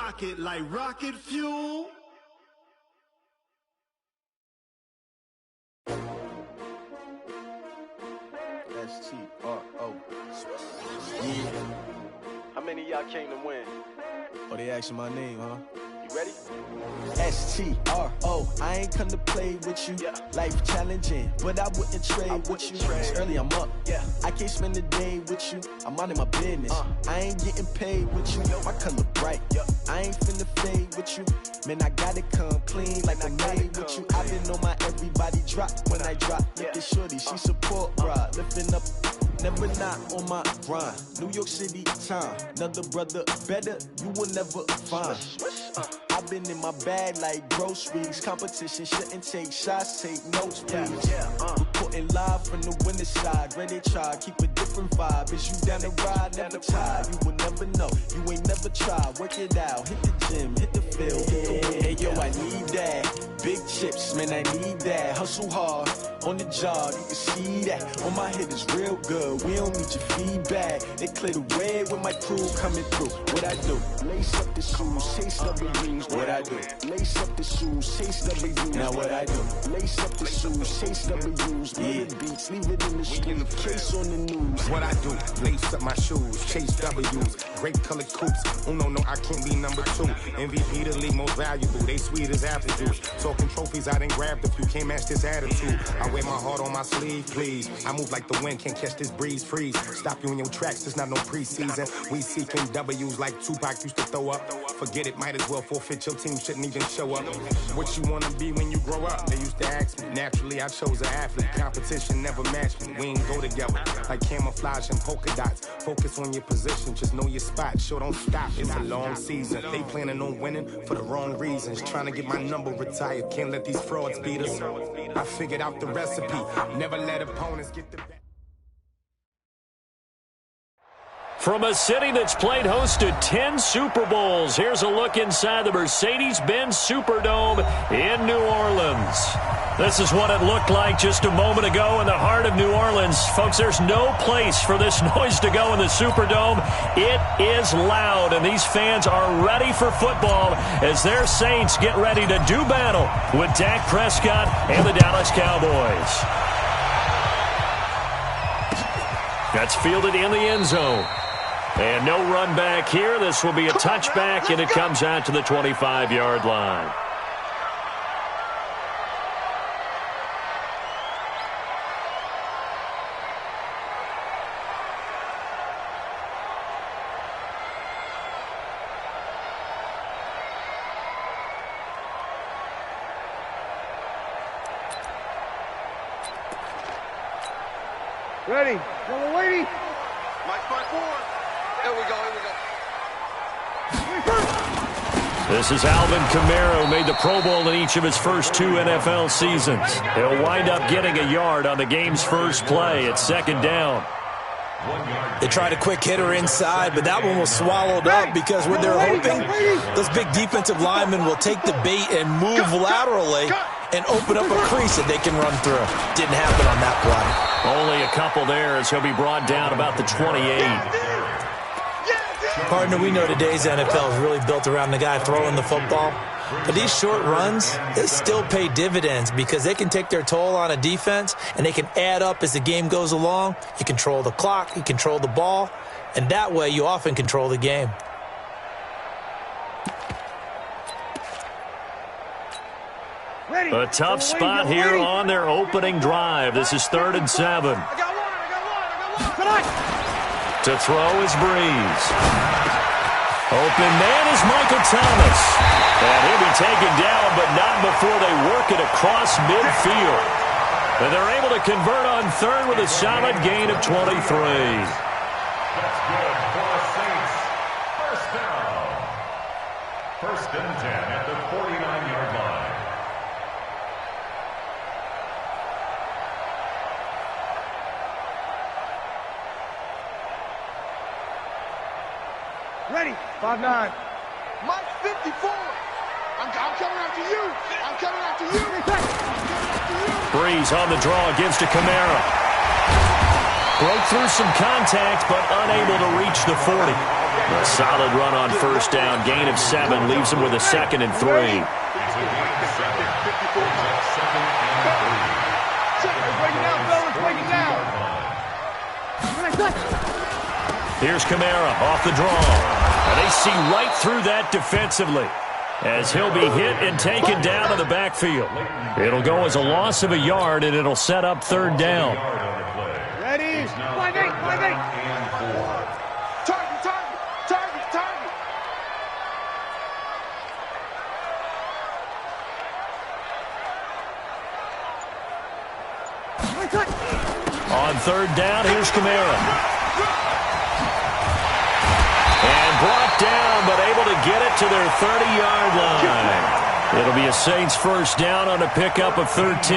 rocket like rocket fuel. S-T-R-O. Yeah. How many of y'all came to win? Oh, they asking my name, huh? You ready? S-T-R-O. I ain't come to play with you. Yeah. Life challenging, but I wouldn't trade with you. It's early, I'm up. Yeah. I can't spend the day with you. I'm minding my business. I ain't getting paid with you. My color bright. I ain't finna fade with you. Man, I gotta come clean like I made with you. I've been on my everybody drop when I drop. Look at shorty, she support, bruh. Lifting up. Never not on my grind. New York City time. Another brother better, you will never find. I've been in my bag like groceries. Competition shouldn't take shots, take notes, please. Reporting live from the winning side. Ready to try, keep a different vibe. Is you down the ride, never tired. You will never know, you ain't never tried. Work it out, hit the gym, hit the field, hit the wind. Hey yo, I need that. Big chips, man, I need that. Hustle hard, on the job, you can see that. On my head is real good, we don't need your feedback. They clear the way when my crew coming through. What I do? Lace up the shoes, chase W's. What I do? Lace up the shoes, chase W's. Now what I do? Lace up the shoes, chase W's. Yeah. Beats, leave it in the street, case on the news. What I do? Lace up my shoes, chase W's. Great colored coops. Oh no, I can't be number 2. MVP the league most valuable. They sweet as apple juice. Talking trophies, I done grabbed a few. Can't match this attitude. I wear my heart on my sleeve, please. I move like the wind, can't catch this breeze, freeze. Stop you in your tracks, it's not no preseason. We seeking W's like Tupac used to throw up. Forget it, might as well forfeit. Your team shouldn't even show up. What you wanna be when you grow up? They used to ask me. Naturally, I chose an athlete. Competition never matched me. We ain't go together like camouflage and polka dots. Focus on your position, just know your spot. Sure, don't stop. It's a long season. They planning on winning for the wrong reasons. Trying to get my number retired. Can't let these frauds beat us. I figured out the recipe. Never let opponents get the best. From a city that's played host to 10 Super Bowls, here's a look inside the Mercedes-Benz Superdome in New Orleans. This is what it looked like just a moment ago in the heart of New Orleans. Folks, there's no place for this noise to go in the Superdome. It is loud, and these fans are ready for football as their Saints get ready to do battle with Dak Prescott and the Dallas Cowboys. That's fielded in the end zone. And no run back here. This will be a touchback, and it comes out to the 25-yard line. Ready. Double waiting. Mike 5-4. Here we go. This is Alvin Kamara, who made the Pro Bowl in each of his first 2 NFL seasons. He'll wind up getting a yard on the game's first play. It's second down. They tried a quick hitter inside, but that one was swallowed up because what they're hoping, those big defensive linemen will take the bait and move laterally and open up a crease that they can run through. Didn't happen on that play. Only a couple there as he'll be brought down about the 28. Partner, we know today's NFL is really built around the guy throwing the football. But these short runs, they still pay dividends because they can take their toll on a defense and they can add up as the game goes along. You control the clock, you control the ball, and that way you often control the game. A tough spot here on their opening drive. This is 3rd and 7. To throw is Breeze. Open man is Michael Thomas. And he'll be taken down, but not before they work it across midfield. And they're able to convert on 3rd with a solid gain of 23. That's good for the Saints. First down. 1st and 10 at the 49-yard line. Ready. 5-9. Mike 54. I'm coming after you. I'm coming after you. Breeze on the draw, gives to Kamara. Broke through some contact, but unable to reach the 40. A solid run on first down. Gain of 7 leaves him with a 2nd and 3. Break it down, fellas. Break it down. Here's Kamara off the draw. And they see right through that defensively as he'll be hit and taken down in the backfield. It'll go as a loss of a yard, and it'll set up 3rd down. Ready? 5-8, 5-8. Target, target, target, target. On 3rd down, here's Kamara. And brought down, but able to get it to their 30-yard line. It'll be a Saints first down on a pickup of 13.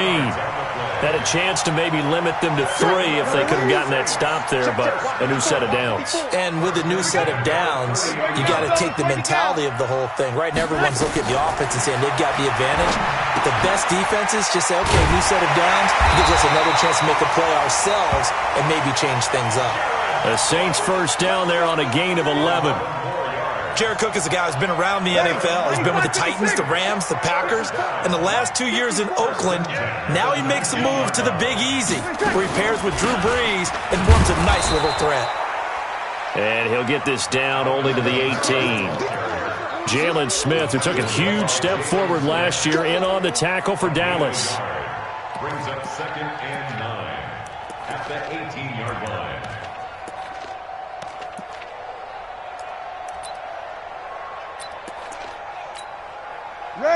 Had a chance to maybe limit them to 3 if they could have gotten that stop there, but a new set of downs. And with a new set of downs, you got to take the mentality of the whole thing. Right now, everyone's looking at the offense and saying they've got the advantage. But the best defenses just say, okay, new set of downs. It gives us another chance to make a play ourselves and maybe change things up. The Saints first down there on a gain of 11. Jared Cook is a guy who's been around the NFL. He's been with the Titans, the Rams, the Packers, and the last 2 years in Oakland. Now he makes a move to the Big Easy, where he pairs with Drew Brees and forms a nice little threat. And he'll get this down only to the 18. Jalen Smith, who took a huge step forward last year, in on the tackle for Dallas. Brings up 2nd and 9 at the 18-yard line.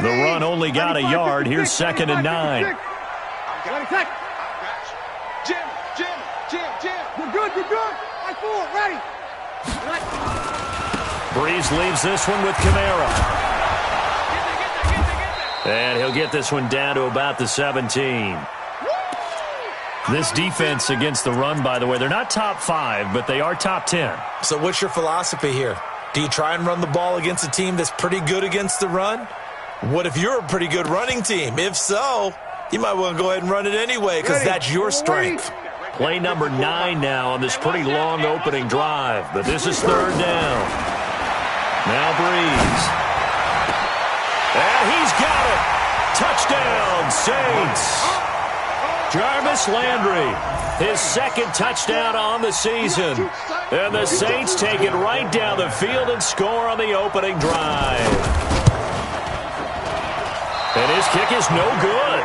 The run only got a yard. Here's 2nd and 9. Jim. You're good, you're good. I fool, ready. Breeze leaves this one with Kamara. And he'll get this one down to about the 17. This defense against the run, by the way, they're not top 5, but they are top 10. So what's your philosophy here? Do you try and run the ball against a team that's pretty good against the run? What if you're a pretty good running team? If so, you might want to go ahead and run it anyway because that's your strength. Play number 9 now on this pretty long opening drive, but this is 3rd down. Now Breeze. And he's got it. Touchdown, Saints. Jarvis Landry, his 2nd touchdown on the season. And the Saints take it right down the field and score on the opening drive. And his kick is no good.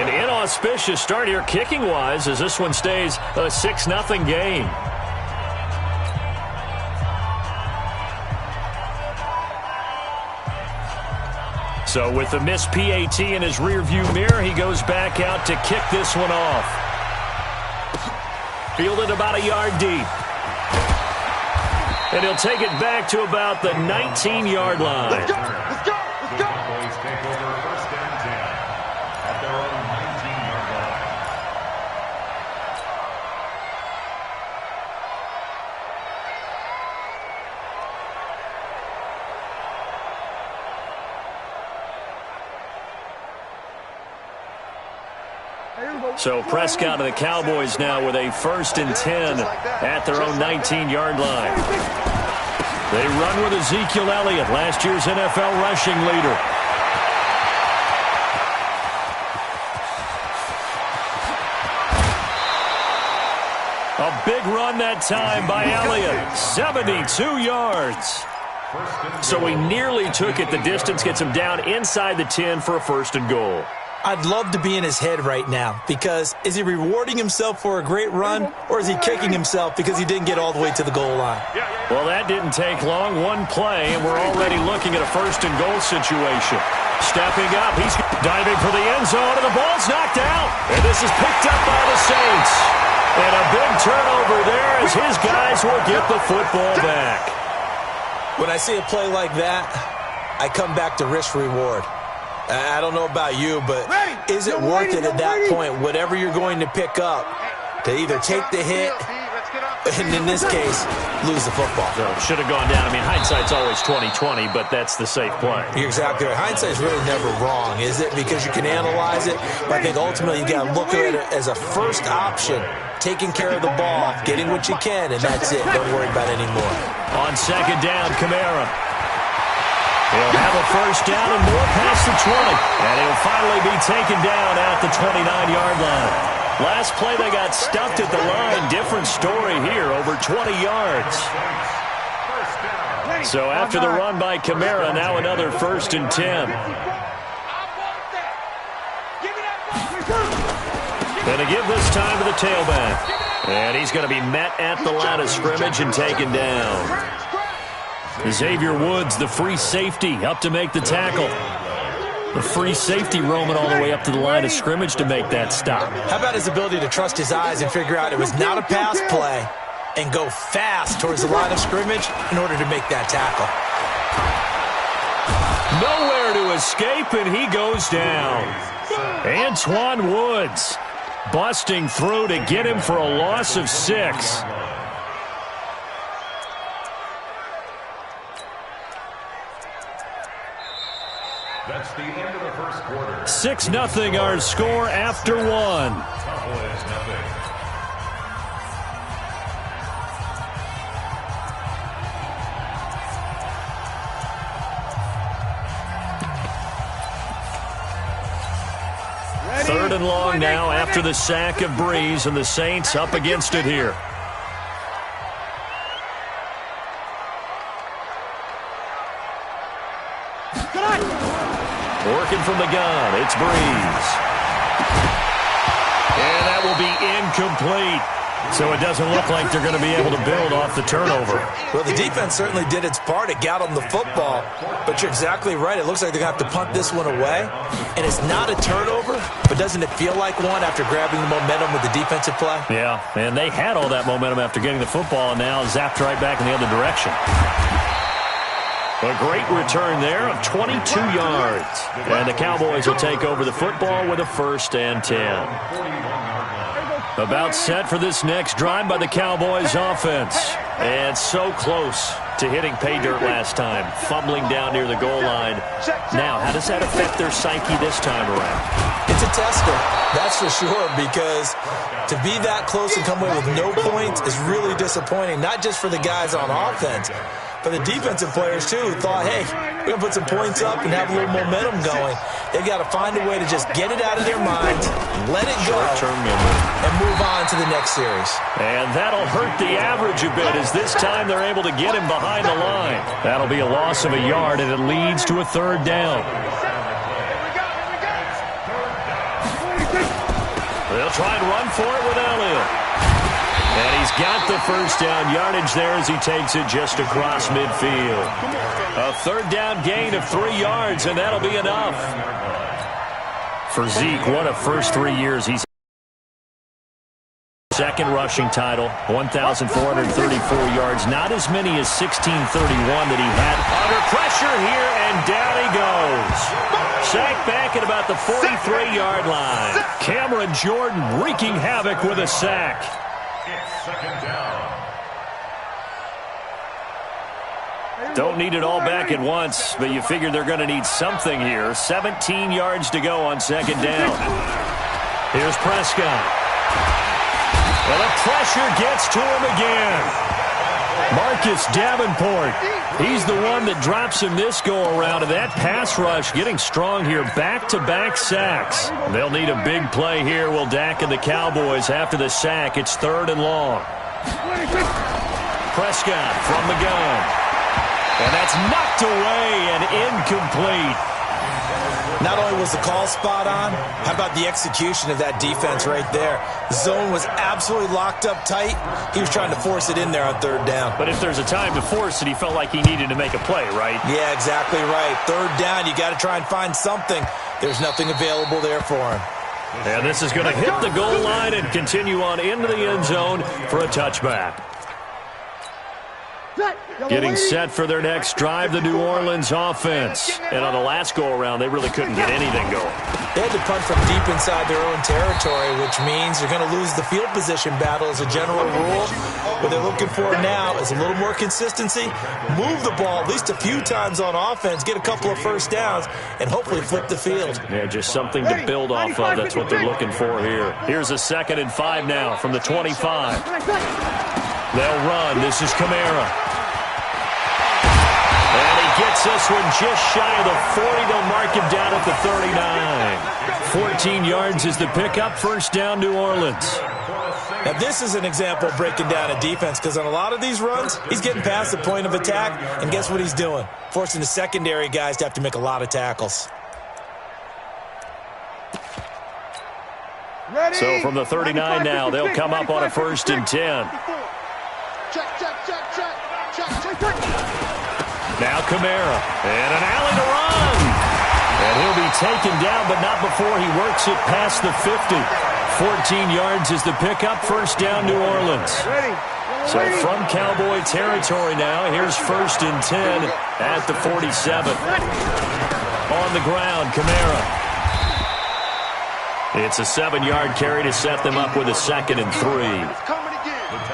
An inauspicious start here kicking-wise as this one stays a 6-0 game. So with the missed PAT in his rearview mirror, he goes back out to kick this one off. Fielded about a yard deep. And he'll take it back to about the 19-yard line. Let's go, let's go, let's go. Cowboys take over 1st and 10 at their own 19-yard line. So Prescott and the Cowboys now with a 1st and 10 at their own 19-yard line. They run with Ezekiel Elliott, last year's NFL rushing leader. A big run that time by Elliott, 72 yards. So he nearly took it the distance, gets him down inside the 10 for a 1st and goal. I'd love to be in his head right now because is he rewarding himself for a great run or is he kicking himself because he didn't get all the way to the goal line? Well, that didn't take long. One play, and we're already looking at a 1st and goal situation. Stepping up, he's diving for the end zone, and the ball's knocked out. And this is picked up by the Saints. And a big turnover there as his guys will get the football back. When I see a play like that, I come back to risk-reward. I don't know about you, but is it worth it at that point, whatever you're going to pick up, to either take the hit and, in this case, lose the football? So it should have gone down. I mean, hindsight's always 20/20, but that's the safe play. You're exactly right. Hindsight's really never wrong, is it? Because you can analyze it, but I think ultimately you got to look at it as a first option taking care of the ball, getting what you can, and that's it. Don't worry about it anymore. On second down, Kamara. He'll have a first down and more past the 20. And he'll finally be taken down at the 29-yard line. Last play, they got stuffed at the line. Different story here, over 20 yards. So after the run by Kamara, now another 1st and 10. Going to give this time to the tailback. And he's going to be met at the line of scrimmage and taken down. Xavier Woods, the free safety, up to make the tackle. The free safety roaming all the way up to the line of scrimmage to make that stop. How about his ability to trust his eyes and figure out it was not a pass play and go fast towards the line of scrimmage in order to make that tackle. Nowhere to escape, and he goes down. Antoine Woods busting through to get him for a loss of 6. That's the end of the first quarter. 6-0 our score after 1. Cowboys nothing. Third and long now after the sack of Breeze, and the Saints up against it here. Working from the gun, it's Breeze. And that will be incomplete. So it doesn't look like they're going to be able to build off the turnover. Well, the defense certainly did its part. It got them the football. But you're exactly right. It looks like they're going to have to punt this one away. And it's not a turnover, but doesn't it feel like one after grabbing the momentum with the defensive play? Yeah, and they had all that momentum after getting the football and now zapped right back in the other direction. A great return there of 22 yards. And the Cowboys will take over the football with a 1st and 10. About set for this next drive by the Cowboys offense. And so close to hitting pay dirt last time, fumbling down near the goal line. Now, how does that affect their psyche this time around? It's a tester, that's for sure, because to be that close and come away with no points is really disappointing, not just for the guys on offense, but the defensive players, too, who thought, hey, we're going to put some points up and have a little momentum going. They've got to find a way to just get it out of their minds, let it go, and move on to the next series. And that'll hurt the average a bit, as this time they're able to get him behind the line. That'll be a loss of a yard, and it leads to a 3rd down. They'll try and run for it with Elliott. And he's got the 1st down yardage there as he takes it just across midfield. A 3rd down gain of 3 yards, and that'll be enough. For Zeke, what a first 3 years he's second rushing title, 1,434 yards, not as many as 1,631 that he had. Under pressure here, and down he goes. Sacked back at about the 43-yard line. Cameron Jordan wreaking havoc with a sack. It's 2nd down. Don't need it all back at once, but you figure they're going to need something here. 17 yards to go on 2nd down. Here's Prescott. Well, the pressure gets to him again. Marcus Davenport, he's the one that drops him this go-around, and that pass rush getting strong here. Back-to-back sacks. They'll need a big play here, will Dak and the Cowboys after the sack. It's 3rd and long. Prescott from the gun. And that's knocked away and incomplete. Not only was the call spot on, how about the execution of that defense right there? The zone was absolutely locked up tight. He was trying to force it in there on 3rd down. But if there's a time to force it, he felt like he needed to make a play, right? Yeah, exactly right. 3rd down, you got to try and find something. There's nothing available there for him. And this is going to hit the goal line and continue on into the end zone for a touchback. Getting set for their next drive, the New Orleans offense. And on the last go-around, they really couldn't get anything going. They had to punt from deep inside their own territory, which means they're going to lose the field position battle as a general rule. What they're looking for now is a little more consistency, move the ball at least a few times on offense, get a couple of first downs, and hopefully flip the field. Yeah, just something to build off of. That's what they're looking for here. Here's a 2nd and 5 now from the 25. They'll run. This is Kamara. And he gets this one just shy of the 40. They'll mark him down at the 39. 14 yards is the pickup. First down, New Orleans. Now, this is an example of breaking down a defense because on a lot of these runs, he's getting past the point of attack, and guess what he's doing? Forcing the secondary guys to have to make a lot of tackles. Ready? So from the 39 now, they'll come up on a 1st and 10. Check. Now Kamara, and an alley to run. And he'll be taken down, but not before he works it past the 50. 14 yards is the pickup. First down, New Orleans. So from Cowboy territory now, here's 1st and 10 at the 47. On the ground, Kamara. It's a 7-yard carry to set them up with a 2nd and 3.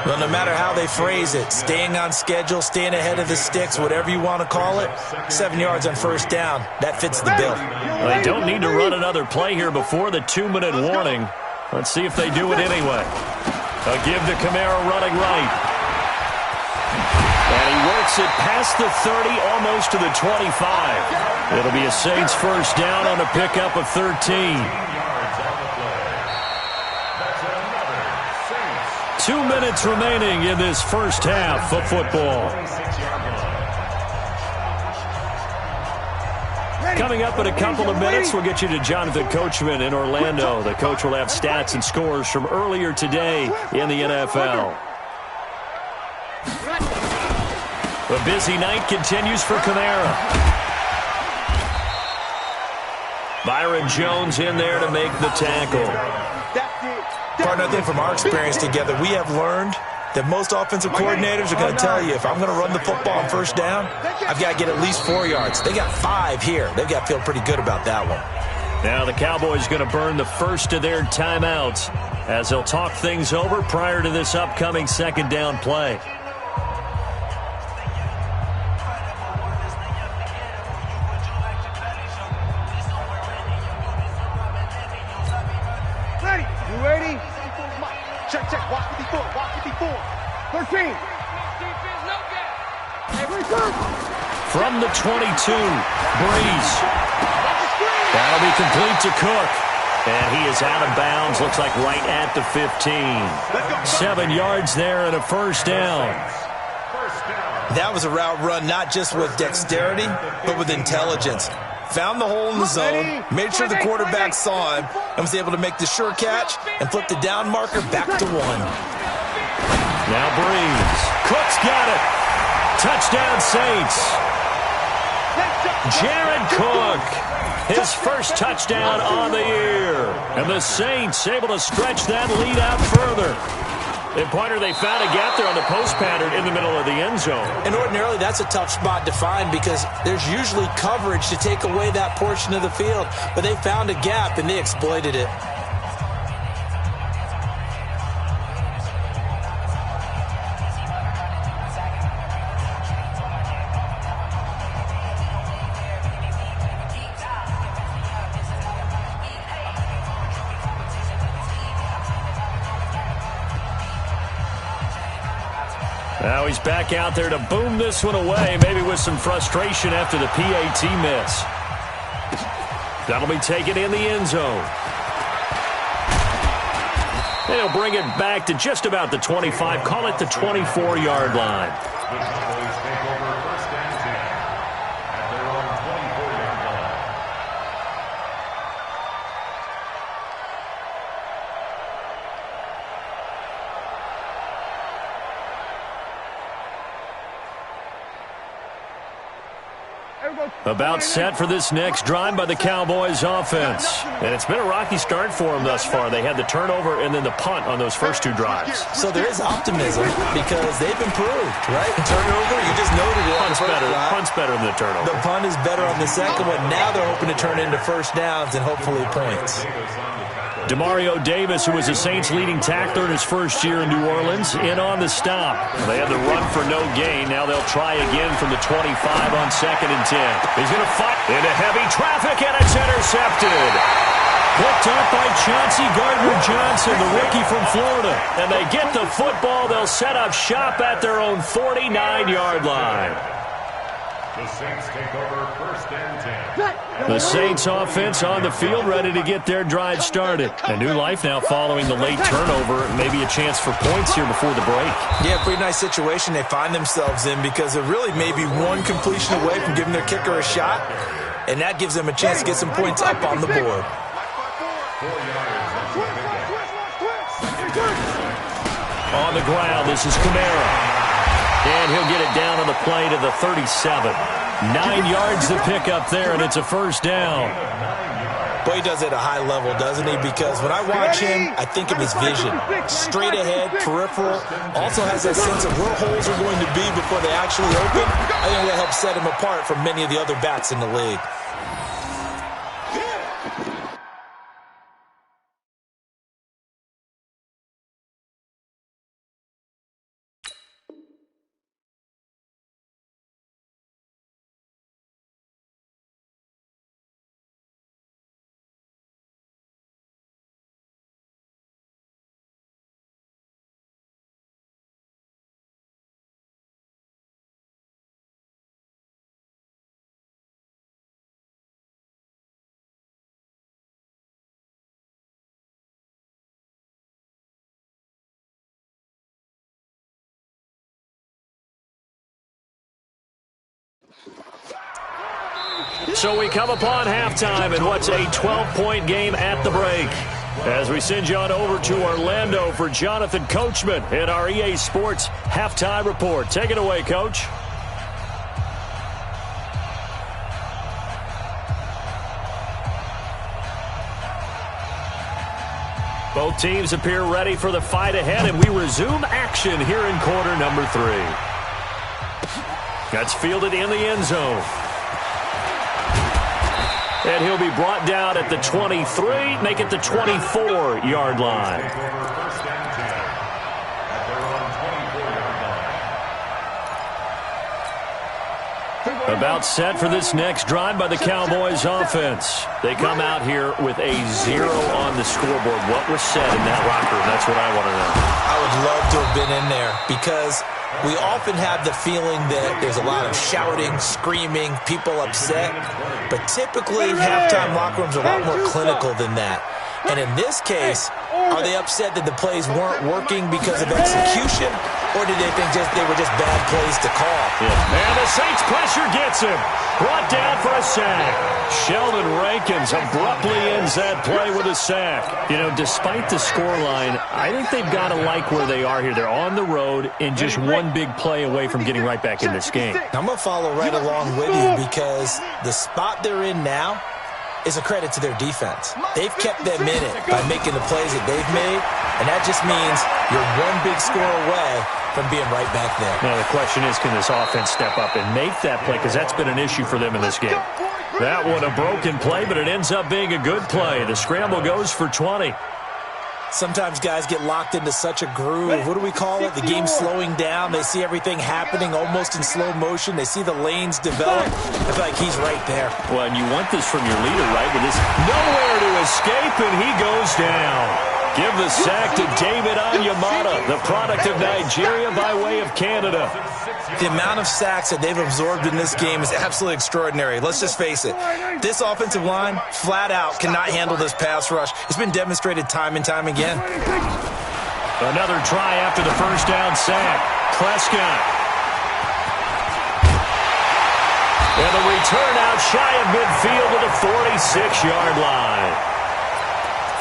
Well, no matter how they phrase it, staying on schedule, staying ahead of the sticks, whatever you want to call it, 7 yards on first down, that fits the bill. Well, they don't need to run another play here before the 2-minute warning. Let's see if they do it anyway. A give to Kamara running right. And he works it past the 30, almost to the 25. It'll be a Saints first down on a pickup of 13. 2 minutes remaining in this first half of football. Coming up in a couple of minutes, we'll get you to Jonathan Coachman in Orlando. The coach will have stats and scores from earlier today in the NFL. A busy night continues for Kamara. Byron Jones in there to make the tackle. Partner, I think from our experience together, we have learned that most offensive coordinators are going to tell you, if I'm going to run the football on first down, I've got to get at least 4 yards. They got 5 here. They've got to feel pretty good about that one. Now the Cowboys going to burn the first of their timeouts as they'll talk things over prior to this upcoming 2nd down play. Ready? Check. Watch 54. 13. From the 22, Breeze. That'll be complete to Cook. And he is out of bounds, looks like right at the 15. 7 yards there and a first down. That was a route run not just with dexterity, but with intelligence. Found the hole in the zone, made sure the quarterback saw him, and was able to make the sure catch and flip the down marker back to 1. Now Breeze. Cook's got it. Touchdown Saints. Jared Cook. His first touchdown on the year. And the Saints able to stretch that lead out further. And, Pointer, they found a gap there on the post pattern in the middle of the end zone. And ordinarily, that's a tough spot to find because there's usually coverage to take away that portion of the field. But they found a gap, and they exploited it. Now he's back out there to boom this one away, maybe with some frustration after the PAT miss. That'll be taken in the end zone. They'll bring it back to just about the 25, call it the 24-yard line. About set for this next drive by the Cowboys offense. And it's been a rocky start for them thus far. They had the turnover and then the punt on those first 2 drives. So there is optimism because they've improved, right? Turnover, you just noted it. Punt's better than the turnover. The punt is better on the second one. Now they're hoping to turn into first downs and hopefully points. Demario Davis, who was the Saints' leading tackler in his first year in New Orleans, in on the stop. They had the run for no gain. Now they'll try again from the 25 on 2nd and 10. He's going to fight into heavy traffic, and it's intercepted. Picked up by Chauncey Gardner-Johnson, the rookie from Florida. And they get the football. They'll set up shop at their own 49-yard line. The Saints take over 1st and 10. The Saints offense on the field, ready to get their drive started. A new life now following the late turnover. Maybe a chance for points here before the break. Yeah, pretty nice situation they find themselves in because they're really maybe one completion away from giving their kicker a shot. And that gives them a chance to get some points up on the board. On the ground, this is Kamara. And he'll get it down on the play to the 37. 9 yards to pick up there, and it's a first down. Boy, he does it at a high level, doesn't he? Because when I watch him, I think of his vision. Straight ahead, peripheral. Also has that sense of where holes are going to be before they actually open. I think that helps set him apart from many of the other backs in the league. So we come upon halftime in what's a 12-point game at the break. As we send you on over to Orlando for Jonathan Coachman in our EA Sports Halftime Report. Take it away, Coach. Both teams appear ready for the fight ahead, and we resume action here in quarter number 3. That's fielded in the end zone. And he'll be brought down at the 23, make it the 24-yard line. About set for this next drive by the Cowboys offense. They come out here with a 0 on the scoreboard. What was said in that locker room? That's what I want to know. I would love to have been in there because we often have the feeling that there's a lot of shouting, screaming, people upset. But typically, halftime locker rooms are a lot more clinical than that. And in this case, are they upset that the plays weren't working because of execution? Or did they think they were just bad plays to call? Yeah. And the Saints pressure gets him. Brought down for a sack. Sheldon Rankins abruptly ends that play with a sack. You know, despite the scoreline, I think they've got to like where they are here. They're on the road and just one big play away from getting right back in this game. I'm going to follow right along with you because the spot they're in now is a credit to their defense. They've kept them in it by making the plays that they've made, and that just means you're one big score away from being right back there. Now, the question is, can this offense step up and make that play? Because that's been an issue for them in this game. That one a broken play, but it ends up being a good play. The scramble goes for 20. Sometimes guys get locked into such a groove. What do we call it? The game slowing down. They see everything happening almost in slow motion. They see the lanes develop. I feel like he's right there. Well, and you want this from your leader, right? With this nowhere to escape, and he goes down. Give the sack to David Onyemata, the product of Nigeria by way of Canada. The amount of sacks that they've absorbed in this game is absolutely extraordinary. Let's just face it. This offensive line, flat out, cannot handle this pass rush. It's been demonstrated time and time again. Another try after the first down sack. Prescott. And the return out shy of midfield to the 46-yard line.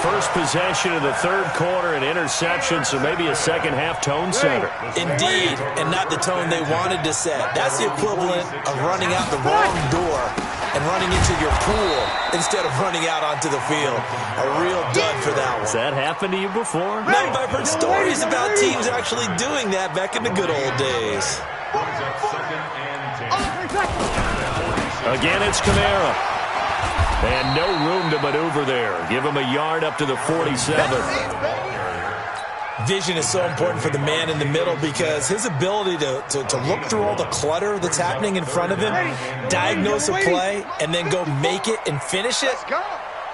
first possession of the third quarter, an interception, so maybe a second-half tone setter. Indeed, and not the tone they wanted to set. That's the equivalent of running out the wrong door and running into your pool instead of running out onto the field. A real dud for that one. Has that happened to you before? No, but I've heard stories about teams actually doing that back in the good old days. Again, it's Kamara. And no room to maneuver there. Give him a yard up to the 47. Vision is so important for the man in the middle because his ability to look through all the clutter that's happening in front of him, diagnose a play, and then go make it and finish it,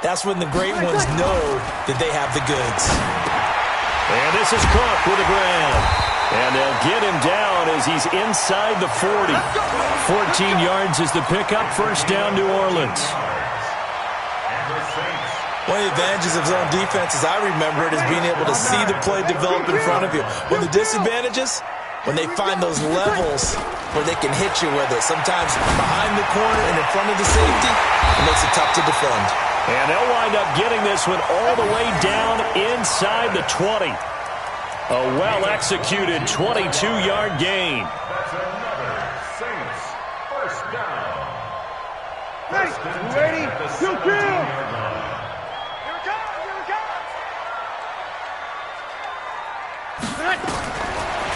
that's when the great ones know that they have the goods. And this is Cook with a grab. And they'll get him down as he's inside the 40. 14 yards is the pickup. First down, New Orleans. One of the advantages of zone defense, as I remember it, is being able to see the play develop in front of you. One of the disadvantages, when they find those levels where they can hit you with it, sometimes behind the corner and in front of the safety, it makes it tough to defend. And they'll wind up getting this one all the way down inside the 20. A well-executed 22-yard gain. That's another Saints first down. First and 10 at the 17-yard line.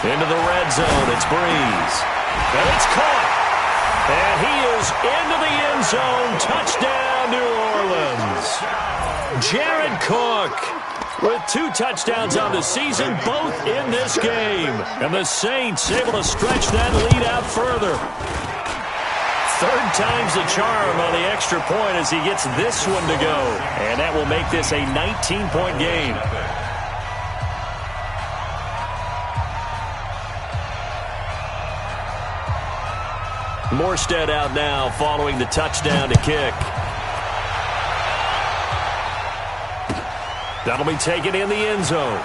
Into the red zone, it's Breeze. And it's caught. And he is into the end zone. Touchdown, New Orleans. Jared Cook with 2 touchdowns on the season, both in this game. And the Saints able to stretch that lead out further. Third time's the charm on the extra point as he gets this one to go. And that will make this a 19-point game. Morstead out now following the touchdown to kick. That'll be taken in the end zone.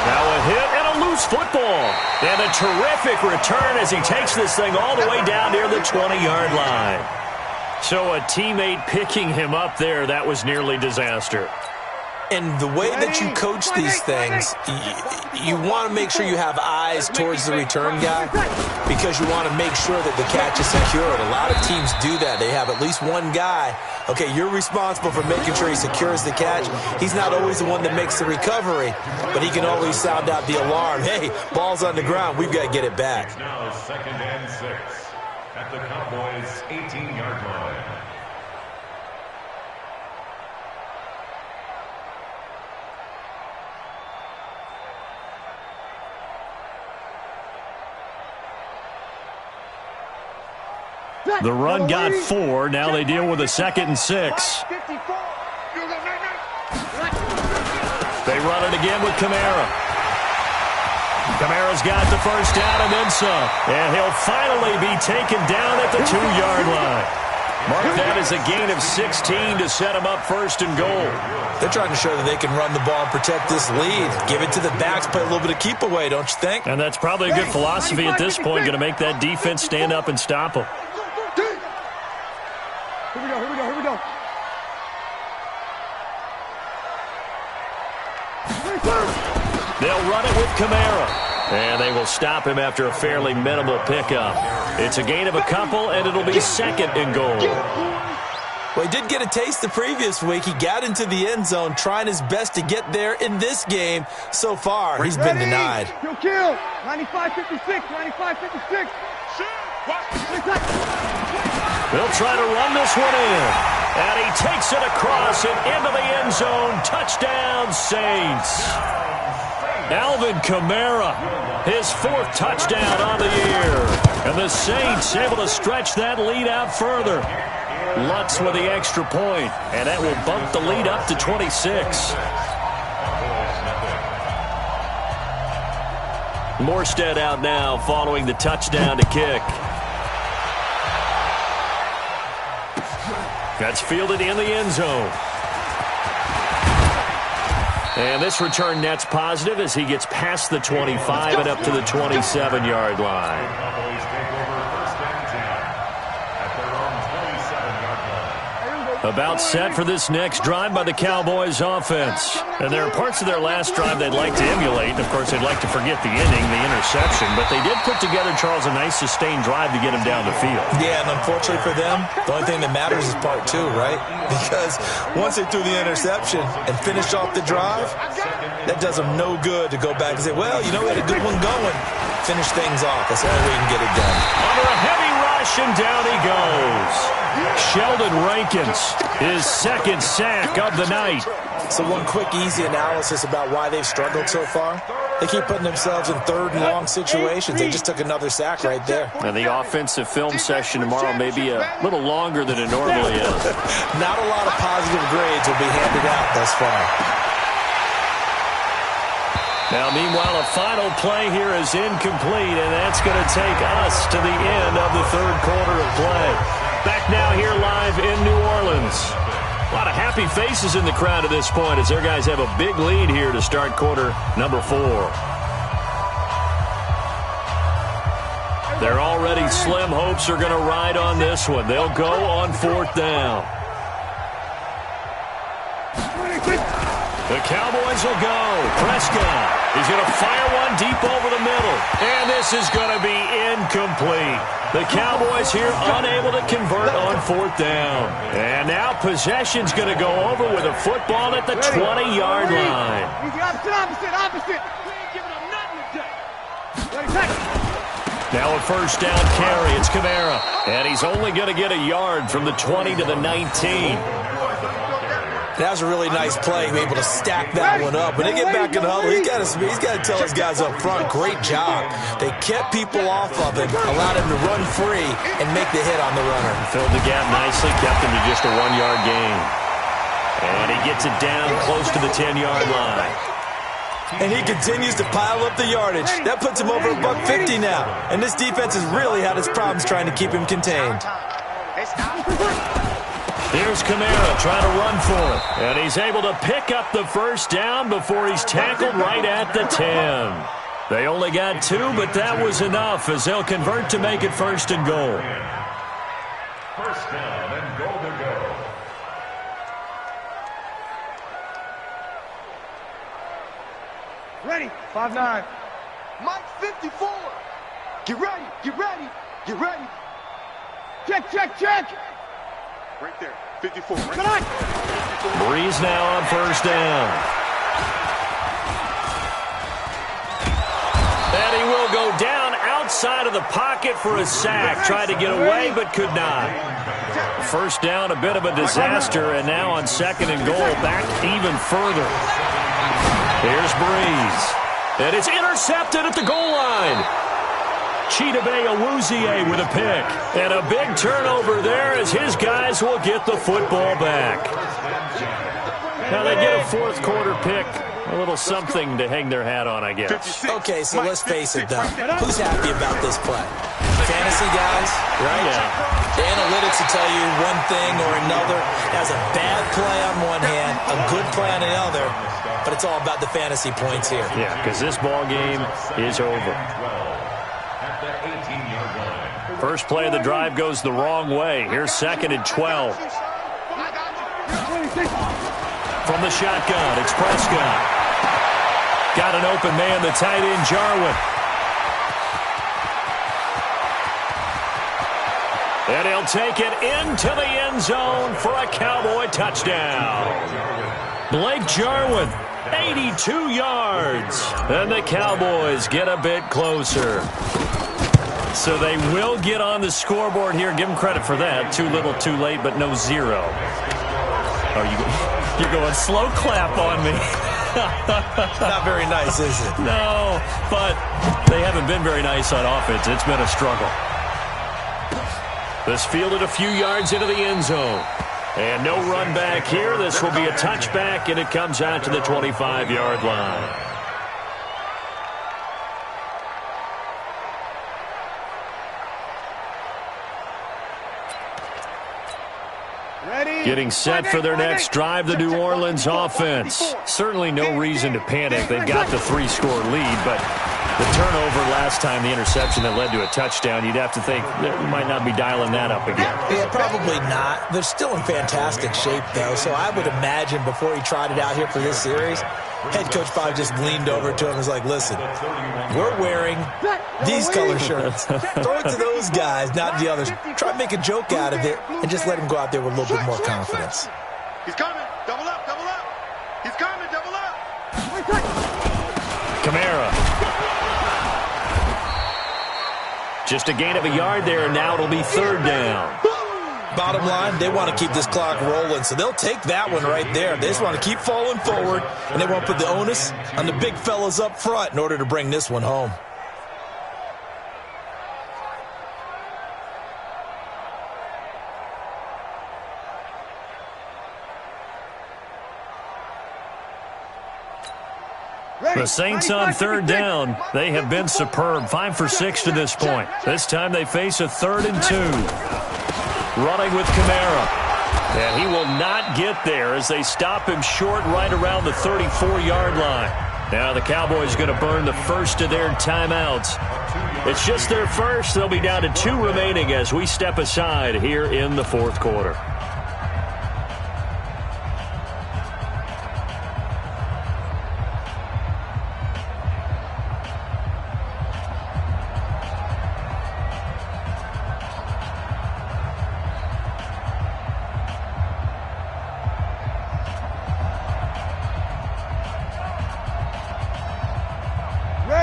Now a hit and a loose football. And a terrific return as he takes this thing all the way down near the 20-yard line. So a teammate picking him up there, that was nearly disaster. And the way that you coach these things, you want to make sure you have eyes towards the return guy because you want to make sure that the catch is secured. A lot of teams do that. They have at least one guy. Okay, you're responsible for making sure he secures the catch. He's not always the one that makes the recovery, but he can always sound out the alarm. Hey, ball's on the ground. We've got to get it back. It's now 2nd and 6 at the Cowboys' 18-yard line. The run got 4. Now they deal with a 2nd and 6. They run it again with Kamara. Kamara's got the first down and then some. And he'll finally be taken down at the 2-yard line. Mark that as a gain of 16 to set him up first and goal. They're trying to show that they can run the ball and protect this lead. Give it to the backs, play a little bit of keep away, don't you think? And that's probably a good philosophy at this point, going to make that defense stand up and stop him. Here we go. They'll run it with Kamara. And they will stop him after a fairly minimal pickup. It's a gain of a couple, and it'll be 2nd and goal. Well, he did get a taste the previous week. He got into the end zone, trying his best to get there in this game. So far, he's been denied. Kill. 95-56, 95-56. They'll try to run this one in. And he takes it across and into the end zone. Touchdown, Saints. Alvin Kamara, his 4th touchdown on the year. And the Saints able to stretch that lead out further. Lutz with the extra point, and that will bump the lead up to 26. Morstead out now following the touchdown to kick. That's fielded in the end zone. And this return net's positive as he gets past the 25 and up to the 27-yard line. Cowboys take over 1st and 10 at their own 27-yard line. About set for this next drive by the Cowboys offense. And there are parts of their last drive they'd like to emulate. Of course, they'd like to forget the inning, the interception. But they did put together, Charles, a nice sustained drive to get him down the field. Yeah, and unfortunately for them, the only thing that matters is part two, right? Because once they threw the interception and finished off the drive, that does them no good to go back and say, well, you know, we had a good one going. Finish things off. That's the only way you can get it done. Under a heavy rush, and down he goes. Sheldon Rankins, his second sack of the night. So one quick, easy analysis about why they've struggled so far. They keep putting themselves in third and long situations. They just took another sack right there. And the offensive film session tomorrow may be a little longer than it normally is. Not a lot of positive grades will be handed out thus far. Now, meanwhile, a final play here is incomplete, and that's going to take us to the end of the third quarter of play. Back now here live in New Orleans. A lot of happy faces in the crowd at this point as their guys have a big lead here to start quarter number 4. Their already slim hopes are going to ride on this one. They'll go on 4th down. The Cowboys will go. Prescott is going to fire one deep over the middle. And this is going to be incomplete. The Cowboys here unable to convert on 4th down. And now possession's going to go over with a football at the 20-yard line. Opposite. We ain't giving them nothing today. Now a first down carry. It's Kamara. And he's only going to get a yard from the 20 to the 19. That was a really nice play, able to stack that one up. When they get back in the huddle, he's got to tell his guys up front, great job. They kept people off of him, allowed him to run free and make the hit on the runner. Filled the gap nicely, kept him to just a 1-yard gain. And he gets it down close to the 10-yard line. And he continues to pile up the yardage. That puts him over $150 now. And this defense has really had its problems trying to keep him contained. Here's Kamara trying to run for it. And he's able to pick up the first down before he's tackled right at the 10. They only got 2, but that was enough as they'll convert to make it 1st and goal. First down and goal to go. Ready. 5-9. Mike 54. Get ready. Get ready. Get ready. Check. Right there. 54. Right Come on. Breeze now on 1st down. And he will go down outside of the pocket for a sack. Tried to get away, but could not. First down, a bit of a disaster, and now on 2nd and goal, back even further. Here's Breeze. And it's intercepted at the goal line. Chidobe Awuzie with a pick. And a big turnover there as his guys will get the football back. Now they get a 4th quarter pick. A little something to hang their hat on, I guess. Okay, so let's face it, though. Who's happy about this play? Fantasy guys, right? Yeah. The analytics will tell you one thing or another. That's a bad play on one hand, a good play on the other. But it's all about the fantasy points here. Yeah, because this ball game is over. First play of the drive goes the wrong way. Here's 2nd and 12. From the shotgun, it's Prescott. Got an open man, the tight end, Jarwin. And he'll take it into the end zone for a Cowboy touchdown. Blake Jarwin, 82 yards. And the Cowboys get a bit closer. So they will get on the scoreboard here. Give them credit for that. Too little, too late, but no 0. Oh, you're going slow clap on me. Not very nice, is it? No, but they haven't been very nice on offense. It's been a struggle. This fielded a few yards into the end zone. And no run back here. This will be a touchback, and it comes out to the 25-yard line. Getting set for their next drive, the New Orleans offense. Certainly no reason to panic. They've got the 3-score lead, but The turnover last time, the interception that led to a touchdown, you'd have to think that we might not be dialing that up again. Yeah, probably not. They're still in fantastic shape, though, so I would imagine before he tried it out here for this series, head coach probably just leaned over to him and was like, listen, we're wearing these color shirts. Throw it to those guys, not the others. Try to make a joke out of it and just let him go out there with a little bit more confidence. He's coming. Double up, double up. He's coming, double up. Kamara. Just a gain of a yard there, and now it'll be third down. Bottom line, they want to keep this clock rolling, so they'll take that one right there. They just want to keep falling forward, and they want to put the onus on the big fellas up front in order to bring this one home. The Saints on third down. They have been superb. 5 for 6 to this point. This time they face a 3rd and 2. Running with Kamara. And he will not get there as they stop him short right around the 34-yard line. Now the Cowboys going to burn the first of their timeouts. It's just their first. They'll be down to 2 remaining as we step aside here in the fourth quarter.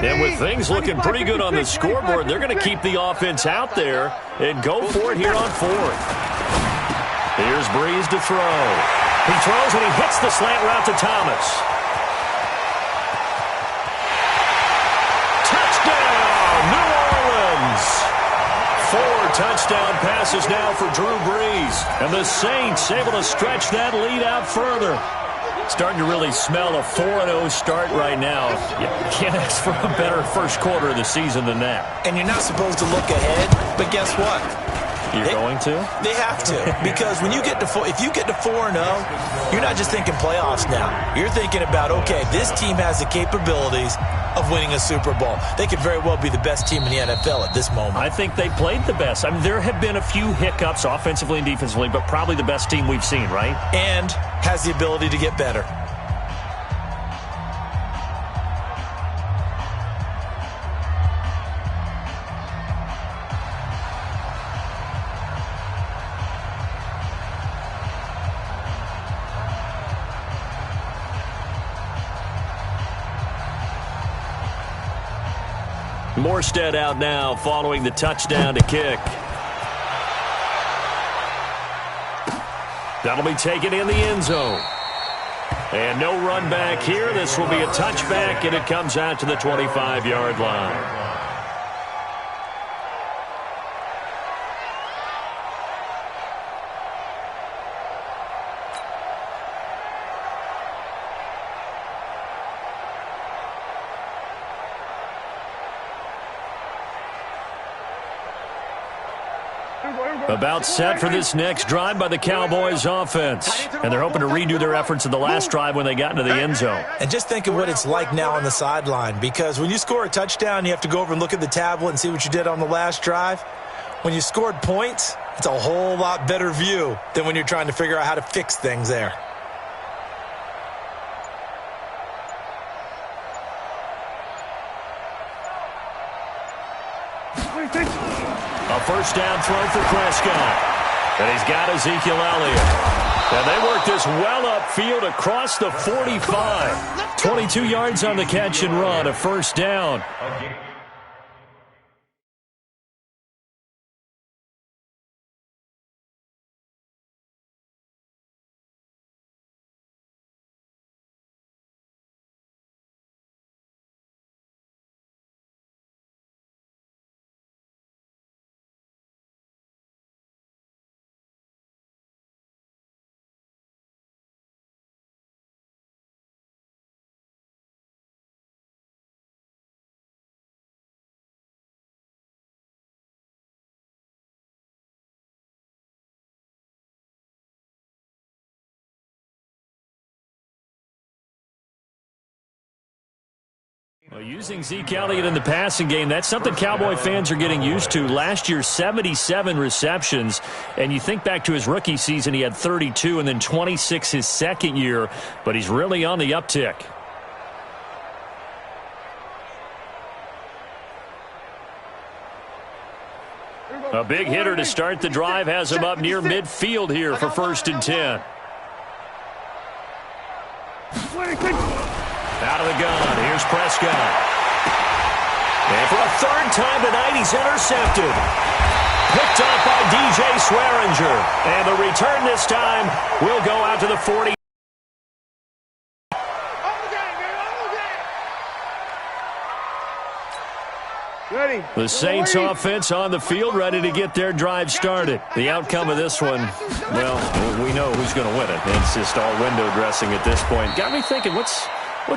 And with things looking pretty good on the scoreboard, they're going to keep the offense out there and go for it here on fourth. Here's Breeze to throw. He throws and he hits the slant route to Thomas. Touchdown, New Orleans! 4 touchdown passes now for Drew Brees. And the Saints able to stretch that lead out further. Starting to really smell a 4-0 start right now. You can't ask for a better first quarter of the season than that. And you're not supposed to look ahead, but guess what? You're going to? They have to, because when you get to if you get to 4-0, you're not just thinking playoffs now. You're thinking about, okay, this team has the capabilities of winning a Super Bowl. They could very well be the best team in the NFL at this moment. I think they played the best. I mean, there have been a few hiccups offensively and defensively, but probably the best team we've seen, right? And has the ability to get better. Morstead out now following the touchdown to kick. That'll be taken in the end zone. And no run back here. This will be a touchback, and it comes out to the 25-yard line. About set for this next drive by the Cowboys offense. And they're hoping to redo their efforts in the last drive when they got into the end zone. And just think of what it's like now on the sideline, because when you score a touchdown, you have to go over and look at the tablet and see what you did on the last drive. When you scored points, it's a whole lot better view than when you're trying to figure out how to fix things there. A first down throw for Prescott. And he's got Ezekiel Elliott. And they work this well upfield across the 45. 22 yards on the catch and run, a first down. Well, using Zeke Elliott in the passing game, that's something Cowboy fans are getting used to. Last year, 77 receptions, and you think back to his rookie season, he had 32 and then 26 his second year, but he's really on the uptick. A big hitter to start the drive has him up near midfield here for 1st and 10. Out of the gun, here's Prescott. And for a 3rd time tonight, he's intercepted. Picked off by DJ Swearinger. And the return this time will go out to the 40. Ready. The Saints offense on the field, ready to get their drive started. The outcome of this one, well, we know who's going to win it. It's just all window dressing at this point. Got me thinking, what's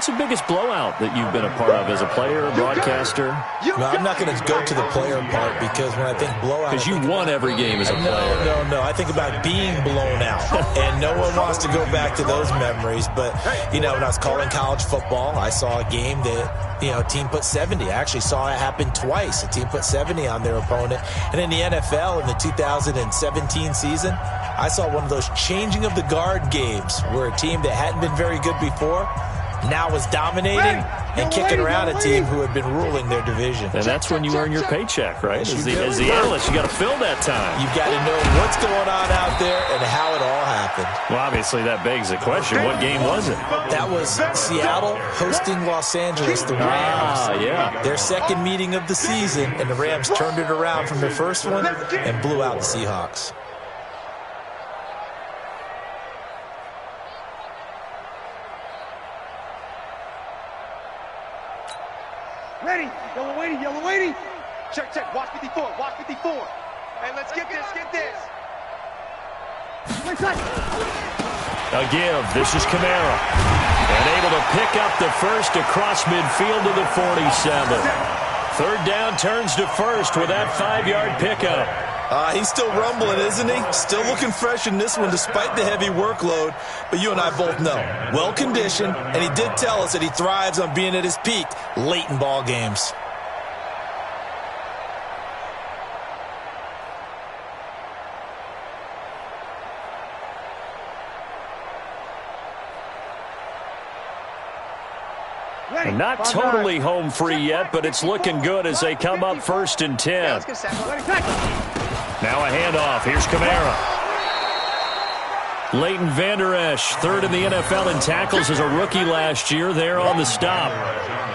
the biggest blowout that you've been a part of as a player, broadcaster? No, I'm not going to go to the player part because when I think blowout... Because you won every game as a player. No. I think about being blown out. And no one wants to go back to those memories. But, you know, when I was calling college football, I saw a game that, you know, a team put 70. I actually saw it happen twice. A team put 70 on their opponent. And in the NFL, in the 2017 season, I saw one of those changing of the guard games where a team that hadn't been very good before now was dominating and kicking around a team who had been ruling their division. And that's when you earn your paycheck, right? As the analyst, you got to fill that time. You've got to know what's going on out there and how it all happened. Well, obviously, that begs the question, what game was it? That was Seattle hosting Los Angeles, the Rams. Yeah. Their second meeting of the season, and the Rams turned it around from their first one and blew out the Seahawks. Ready. Yellow 80. Check. Watch 54. Hey, let's get this. A give. This is Kamara. And able to pick up the first across midfield to the 47. 3rd down turns to 1st with that 5-yard pickup. He's still rumbling, isn't he? Still looking fresh in this one despite the heavy workload. But you and I both know, well-conditioned, and he did tell us that he thrives on being at his peak late in ball games. And not totally home free yet, but it's looking good as they come up 1st and 10. Now a handoff. Here's Kamara. Leighton Vander Esch, 3rd in the NFL in tackles as a rookie last year. There on the stop.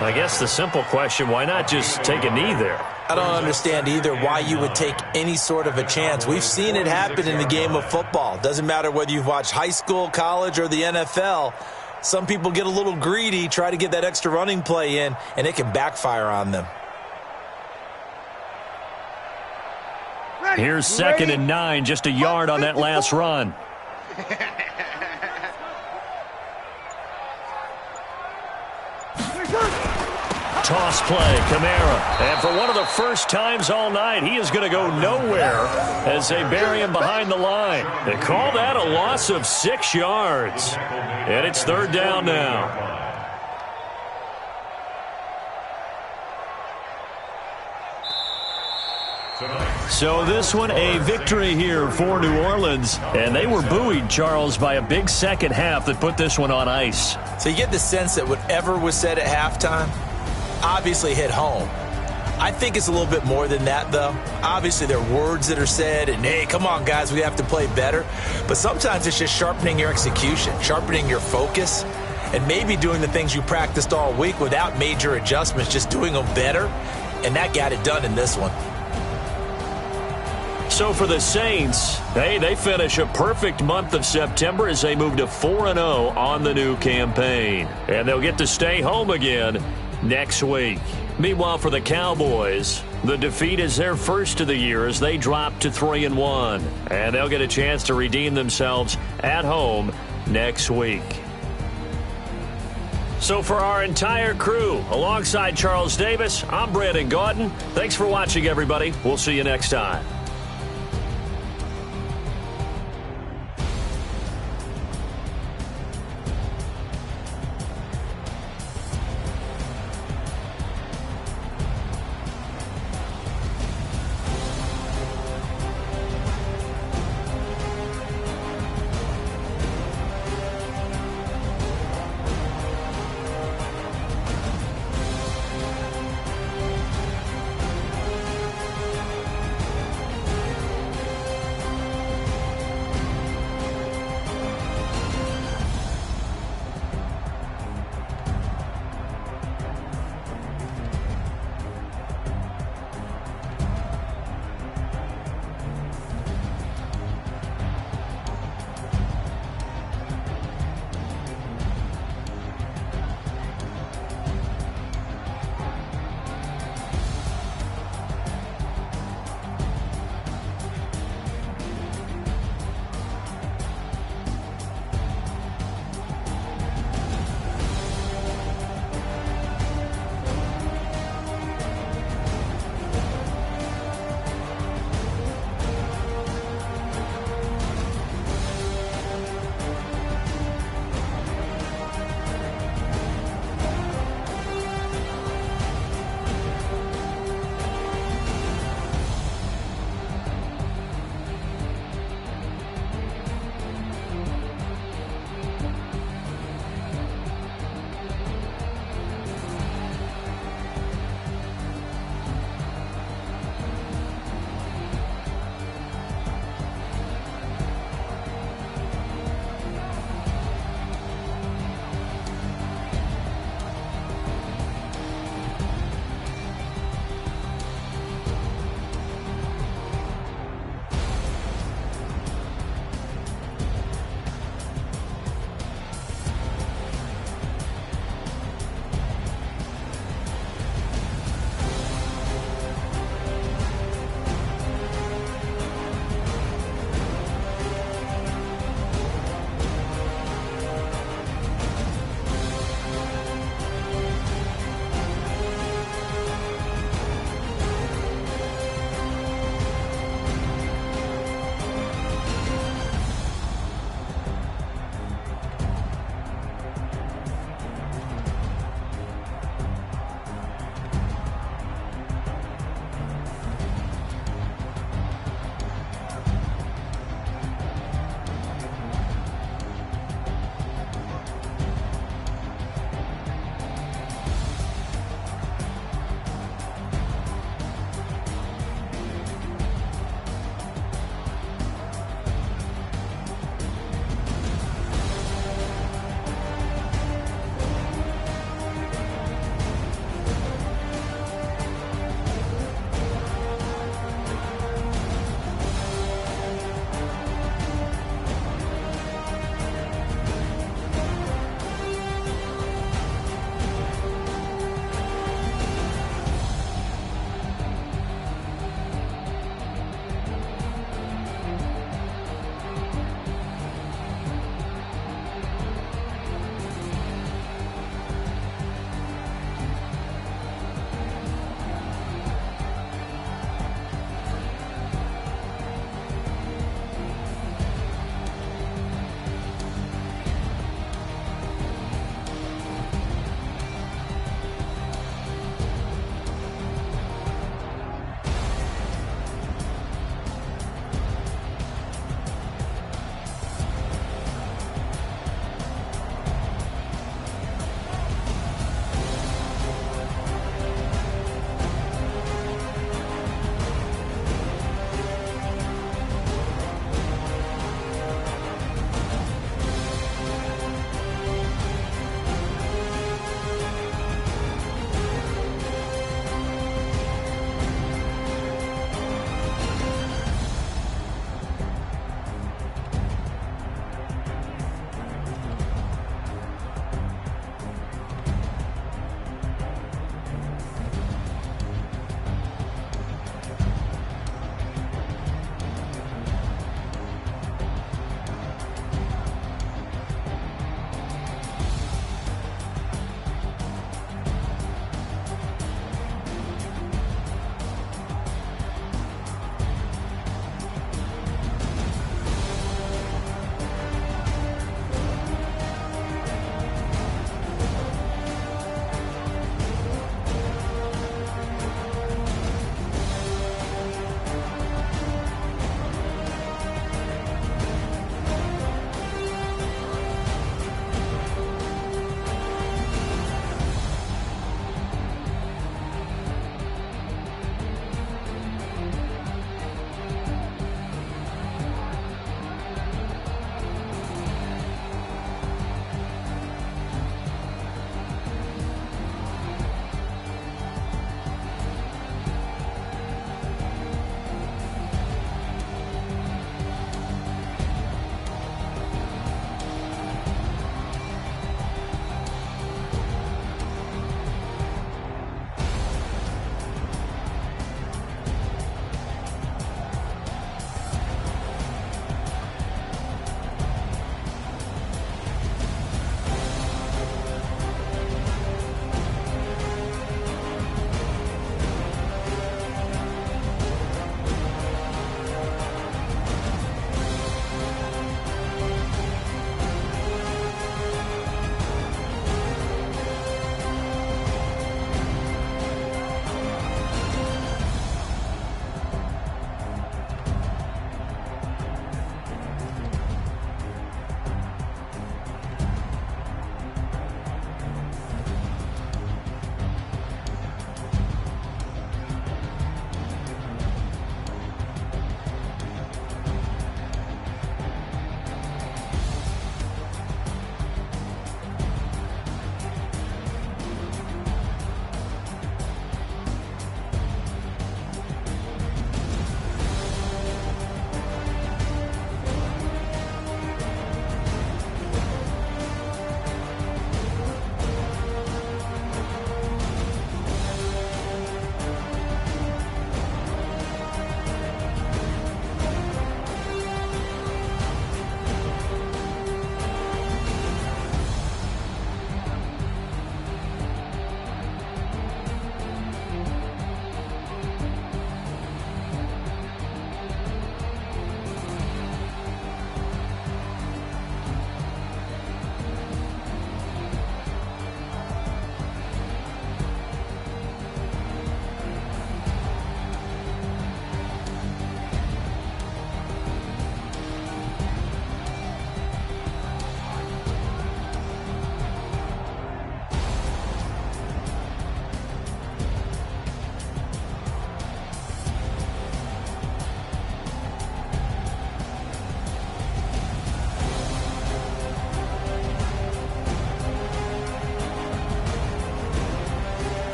I guess the simple question, why not just take a knee there? I don't understand either why you would take any sort of a chance. We've seen it happen in the game of football. Doesn't matter whether you've watched high school, college, or the NFL. Some people get a little greedy, try to get that extra running play in, and it can backfire on them. Here's 2nd and 9, just a yard on that last run. Toss play, Kamara. And for one of the first times all night, he is going to go nowhere as they bury him behind the line. They call that a loss of 6 yards. And it's 3rd down now. So this one a victory here for New Orleans. And they were buoyed, Charles, by a big second half that put this one on ice. So you get the sense that whatever was said at halftime obviously hit home. I think it's a little bit more than that, though. Obviously, there are words that are said, and, hey, come on, guys, we have to play better. But sometimes it's just sharpening your execution, sharpening your focus, and maybe doing the things you practiced all week without major adjustments, just doing them better. And that got it done in this one. So for the Saints, they finish a perfect month of September as they move to 4-0 on the new campaign. And they'll get to stay home again next week. Meanwhile, for the Cowboys, the defeat is their first of the year as they drop to 3-1. And they'll get a chance to redeem themselves at home next week. So for our entire crew, alongside Charles Davis, I'm Brandon Gaudin. Thanks for watching, everybody. We'll see you next time.